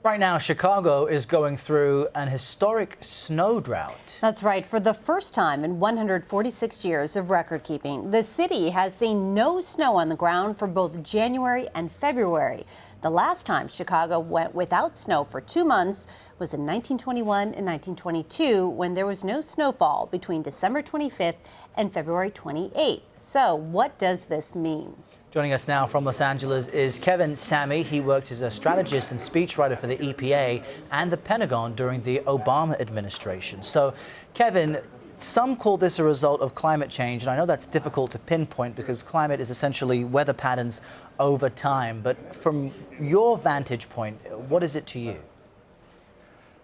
Right now, Chicago is going through an historic snow drought. That's right. For the first time in 146 years of record keeping, the city has seen no snow on the ground for both January and February. The last time Chicago went without snow for 2 months was in 1921 and 1922, when there was no snowfall between December 25th and February 28th. So what does this mean? Joining us now from Los Angeles is Kevin Samy. He worked as a strategist and speechwriter for the EPA and the Pentagon during the Obama administration. So, Kevin, some call this a result of climate change, and I know that's difficult to pinpoint because climate is essentially weather patterns over time. But from your vantage point, what is it to you?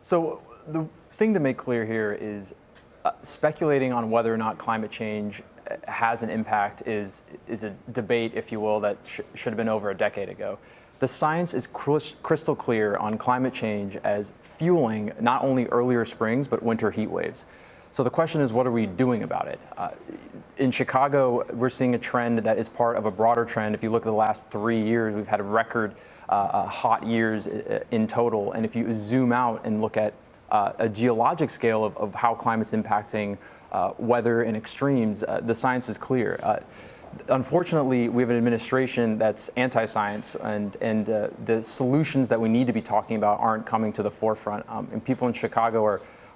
So the thing to make clear here is speculating on whether or not climate change has an impact is a debate, if you will, that should have been over a decade ago. The science is crystal clear on climate change as fueling not only earlier springs, but winter heat waves. So the question is, what are we doing about it? In Chicago, we're seeing a trend that is part of a broader trend. If you look at the last 3 years, we've had a record hot years in total. And if you zoom out and look at a geologic scale of how climate's impacting weather and extremes, the science is clear. Unfortunately, we have an administration that's anti-science, and the solutions that we need to be talking about aren't coming to the forefront. And people in Chicago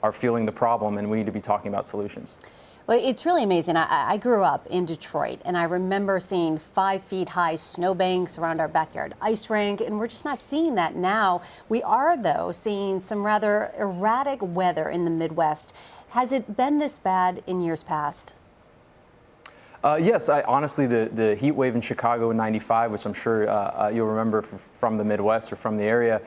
are feeling the problem, and we need to be talking about solutions. Well, it's really amazing. I grew up in Detroit, and I remember seeing 5 feet high snowbanks around our backyard ice rink, and we're just not seeing that now. We are, though, seeing some rather erratic weather in the Midwest. Has it been this bad in years past? Yes, honestly, the heat wave in Chicago in '95, which I'm sure you'll remember from the Midwest or from the area,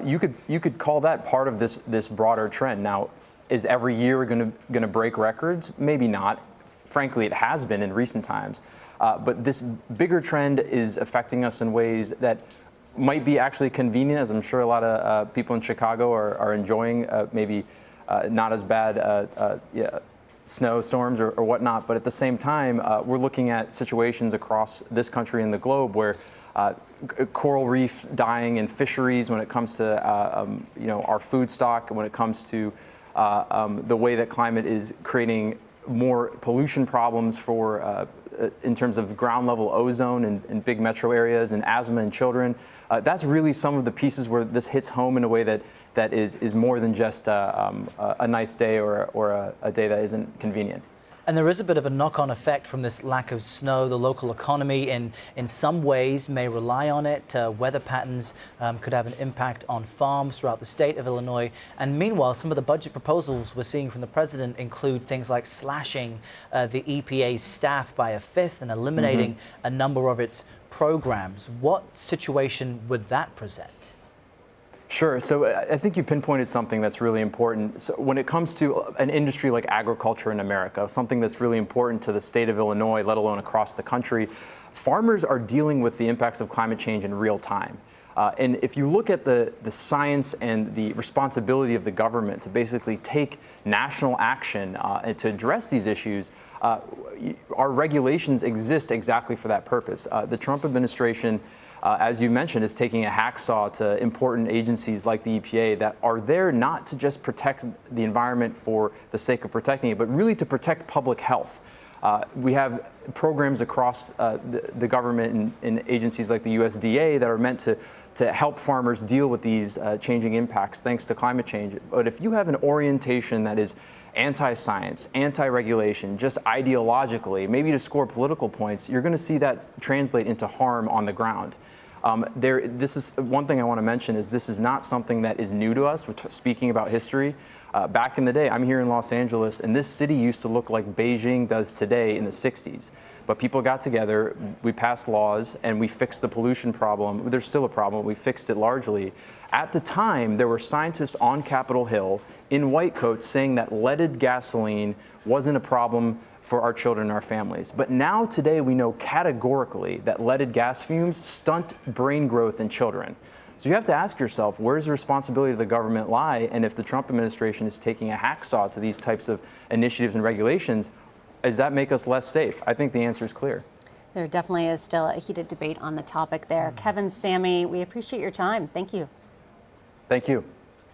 you could call that part of this broader trend. Now, is every year going to break records? Maybe not. Frankly, it has been in recent times. But this bigger trend is affecting us in ways that might be actually convenient, as I'm sure a lot of people in Chicago are enjoying, maybe not as bad snowstorms or whatnot. But at the same time, we're looking at situations across this country and the globe where coral reef dying in fisheries, when it comes to our food stock, when it comes to the way that climate is creating more pollution problems for in terms of ground level ozone in big metro areas, and asthma in children. That's really some of the pieces where this hits home in a way that is more than just a nice day or a day that isn't convenient. And there is a bit of a knock-on effect from this lack of snow. The local economy in some ways may rely on it. Weather patterns could have an impact on farms throughout the state of Illinois. And meanwhile, some of the budget proposals we're seeing from the president include things like slashing the EPA's staff by 1/5 and eliminating a number of its programs. What situation would that present? Sure. So I think you pinpointed something that's really important. So when it comes to an industry like agriculture in America, something that's really important to the state of Illinois, let alone across the country, farmers are dealing with the impacts of climate change in real time. And if you look at the science and the responsibility of the government to basically take national action and to address these issues, our regulations exist exactly for that purpose. The Trump administration, as you mentioned, is taking a hacksaw to important agencies like the EPA that are there not to just protect the environment for the sake of protecting it, but really to protect public health. We have programs across the government and agencies like the USDA that are meant to help farmers deal with these changing impacts thanks to climate change. But if you have an orientation that is anti-science, anti-regulation, just ideologically, maybe to score political points, you're going to see that translate into harm on the ground. This is one thing I want to mention is this is not something that is new to us. We're speaking about history. Back in the day, I'm here in Los Angeles, and this city used to look like Beijing does today in the 60s. But people got together, we passed laws, and we fixed the pollution problem. There's still a problem. We fixed it largely. At the time, there were scientists on Capitol Hill in white coats saying that leaded gasoline wasn't a problem for our children and our families. But now today we know categorically that leaded gas fumes stunt brain growth in children. So you have to ask yourself, where's the responsibility of the government lie? And if the Trump administration is taking a hacksaw to these types of initiatives and regulations, does that make us less safe? I think the answer is clear. There definitely is still a heated debate on the topic there. Kevin, Samy, we appreciate your time. Thank you. Thank you.